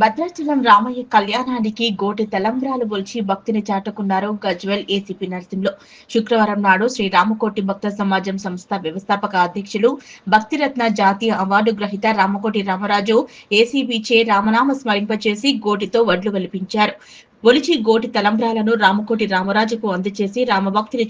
భద్రాచలం రామయ్య కళ్యాణానికి గోటి తలంబ్రాలు ఒలిచి భక్తిని చాటుకున్నారు గజ్వేల్ ఏసీపీ నర్సింహులు. శుక్రవారం నాడు శ్రీ రామకోటి భక్త సమాజం సంస్థ వ్యవస్థాపక అధ్యక్షులు భక్తిరత్న జాతీయ అవార్డు గ్రహీత రామకోటి రామరాజు ఏసీబీ చే రామనామ స్మరింపచేసి గోటితో వడ్లు వెలిపించారు. ఒలిచి గోటి తలంబ్రాలను రామకోటి రామరాజుకు అందజేసి రామభక్తిని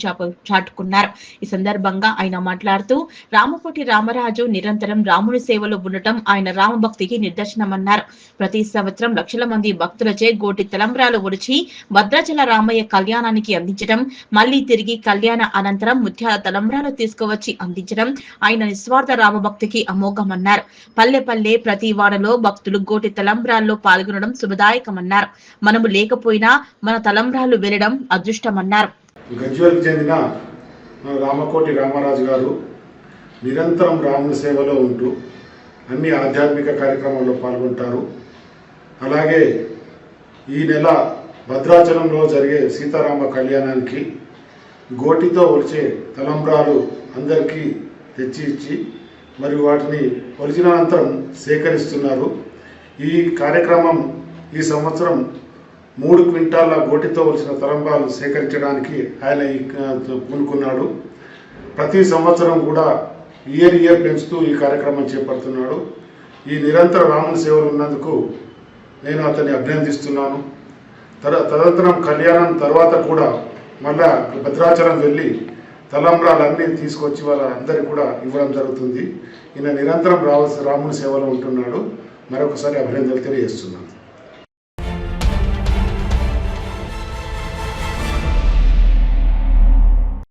చాటుకున్నారు. ఈ సందర్భంగా ఆయన మాట్లాడుతూ రామకోటి రామరాజు నిరంతరం రాముని సేవలో ఉండటం ఆయన రామభక్తికి నిదర్శనమన్నారు. ప్రతి సంవత్సరం లక్షల మంది భక్తులచే గోటి తలంబ్రాలు ఒలిచి భద్రాచల రామయ్య కళ్యాణానికి అందించడం, మళ్లీ తిరిగి కళ్యాణ అనంతరం ముత్యాల తలంబ్రాలు తీసుకువచ్చి అందించడం ఆయన నిస్వార్థ రామభక్తికి అమోఘమన్నారు. పల్లె పల్లె ప్రతి వాడలో భక్తులు గోటి తలంబ్రాల్లో పాల్గొనడం శుభదాయకమన్నారు. మనము లేకపోయినా మన తలంబ్రాలు వెళ్లడం అదృష్టమన్నారు. గజ్వేల్కి చెందిన రామకోటి రామరాజు గారు నిరంతరం రాముని సేవలో ఉంటూ అన్ని ఆధ్యాత్మిక కార్యక్రమాల్లో పాల్గొంటారు. అలాగే ఈ నెల భద్రాచలంలో జరిగే సీతారామ కళ్యాణానికి గోటితో ఒలిచే తలంబ్రాలు అందరికీ తెచ్చి ఇచ్చి మరియు వాటిని ఒలిచిన అనంతరం సేకరిస్తున్నారు. ఈ కార్యక్రమం ఈ సంవత్సరం 3 క్వింటాల గోటితో వచ్చిన తలంబ్రాలు సేకరించడానికి ఆయన పూనుకున్నాడు. ప్రతి సంవత్సరం కూడా ఇయర్ పెంచుతూ ఈ కార్యక్రమం చేపడుతున్నాడు. ఈ నిరంతర రాముని సేవలు ఉన్నందుకు నేను అతన్ని అభినందిస్తున్నాను. తదనంతరం కళ్యాణం తర్వాత కూడా మళ్ళా భద్రాచలం వెళ్ళి తలంబ్రాలన్నీ తీసుకొచ్చి వాళ్ళందరికీ కూడా ఇవ్వడం జరుగుతుంది. ఈయన నిరంతరం రాముని సేవలో ఉంటున్నాడు. మరొకసారి అభినందనలు తెలియజేస్తున్నాను.